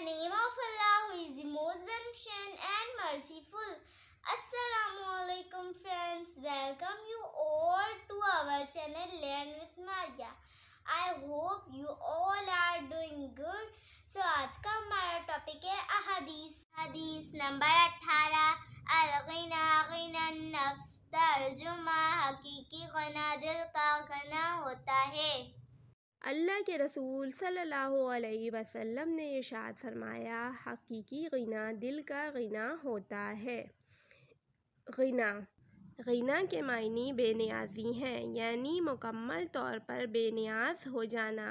the name of Allah, who is the most beneficent and merciful. Assalamu alaikum friends, welcome you all to our channel Learn with Maria. I hope you all are doing good. So आज का हमारा topic है अहादीस। हदीस number 18, अल-गिना गिना नफ्स, तर्जुमा हकीकी गना दिल का गना होता है। अल्लाह के रसूल सल्लल्लाहु अलैहि वसल्लम ने इरशाद फरमाया, हकीकी गिना दिल का गिना होता है। गिना के मायने बेनियाज़ी हैं, यानी मुकम्मल तौर पर बेनियाज हो जाना।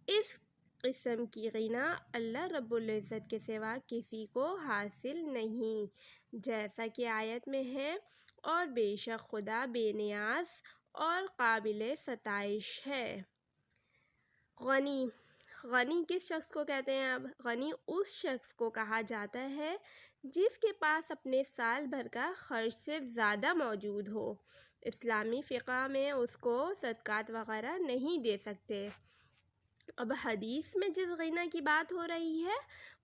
इस किस्म की गिना अल्लाह रब्बुल इज़्ज़त के सिवा किसी को हासिल नहीं, जैसा कि आयत में है, और बेशक खुदा बेनियाज और काबिल सताइश है। गनी किस शख्स को कहते हैं? अब गनी उस शख्स को कहा जाता है जिसके पास अपने साल भर का खर्च से ज़्यादा मौजूद हो। इस्लामी फ़िक़्ह में उसको सदक़ात वग़ैरह नहीं दे सकते। अब हदीस में जिस गिना की बात हो रही है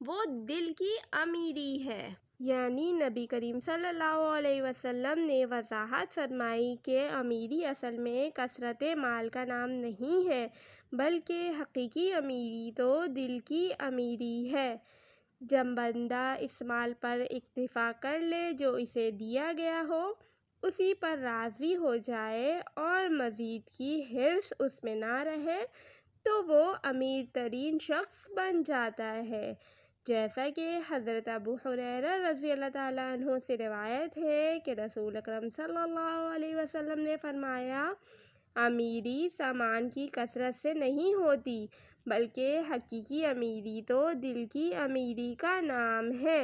वो दिल की अमीरी है, यानी नबी करीम सल्लल्लाहु अलैहि वसल्लम ने वज़ाहत फरमाई कि अमीरी असल में कसरत माल का नाम नहीं है, बल्कि हकीकी अमीरी तो दिल की अमीरी है। जब बंदा इस माल पर इक्तिफ़ा कर ले जो इसे दिया गया हो, उसी पर राज़ी हो जाए और मज़ीद की हिर्स उसमें ना रहे, तो वो अमीर तरीन शख्स बन जाता है। जैसा कि हज़रत अबू हुरैरा रज़ी अल्लाह ताला अन्हु से रिवायत है कि रसूल अकरम सल्लल्लाहु अलैहि वसल्लम ने फरमाया, अमीरी सामान की कसरत से नहीं होती, बल्कि हकीकी अमीरी तो दिल की अमीरी का नाम है।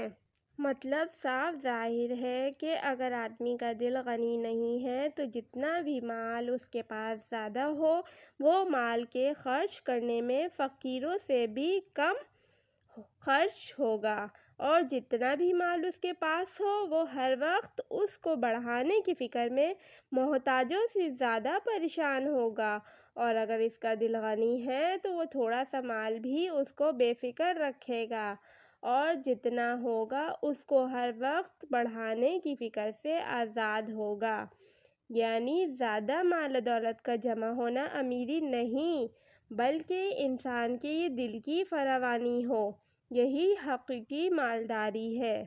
मतलब साफ जाहिर है कि अगर आदमी का दिल गनी नहीं है तो जितना भी माल उसके पास ज़्यादा हो वो माल के खर्च करने में फ़कीरों से भी कम खर्च होगा, और जितना भी माल उसके पास हो वो हर वक्त उसको बढ़ाने की फ़िक्र में मोहताजों से ज़्यादा परेशान होगा। और अगर इसका दिल गनी है तो वो थोड़ा सा माल भी उसको बेफ़िक्र रखेगा, और जितना होगा उसको हर वक्त बढ़ाने की फ़िक्र से आज़ाद होगा। यानी ज़्यादा माल दौलत का जमा होना अमीरी नहीं, बल्कि इंसान के ये दिल की फरावानी हो, यही हकीकी मालदारी है।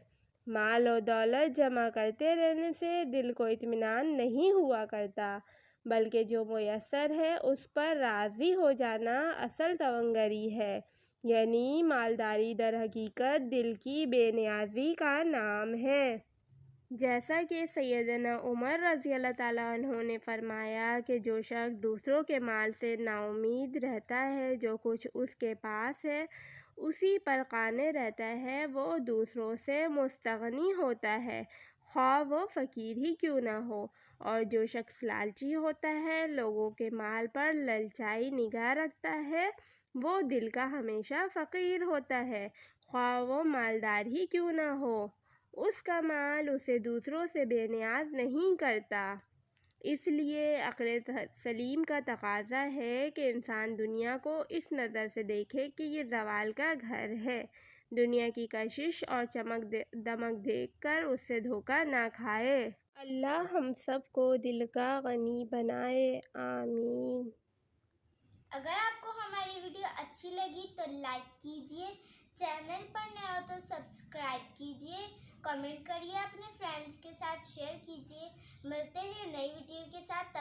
माल और दौलत जमा करते रहने से दिल को इत्मीनान नहीं हुआ करता, बल्कि जो मुयस्सर है उस पर राज़ी हो जाना असल तवंगरी है। यानी मालदारी दर हकीकत दिल की बेनियाज़ी का नाम है। जैसा कि सैयदना उमर रज़ी अल्लाह ताला अन्हु ने फरमाया कि जो शख्स दूसरों के माल से नाउमीद रहता है, जो कुछ उसके पास है उसी पर काने रहता है, वो दूसरों से मुस्तगनी होता है, ख्वाह वो फ़कीर ही क्यों ना हो। और जो शख्स लालची होता है, लोगों के माल पर ललचाई निगाह रखता है, वो दिल का हमेशा फ़कीर होता है, ख्वाह वो मालदार ही क्यों ना हो। उसका माल उसे दूसरों से बेनियाज नहीं करता। इसलिए अक़ल सलीम का तकाज़ा है कि इंसान दुनिया को इस नज़र से देखे कि ये ज़वाल का घर है। दुनिया की कशिश और चमक दमक देखकर उससे धोखा ना खाए। अल्लाह हम सब को दिल का गनी बनाए, आमीन। अगर आपको हमारी वीडियो अच्छी लगी तो लाइक कीजिए, चैनल पर नए हो तो सब्सक्राइब कीजिए, कमेंट करिए, अपने फ्रेंड्स के साथ शेयर कीजिए। मिलते हैं नई वीडियो के साथ,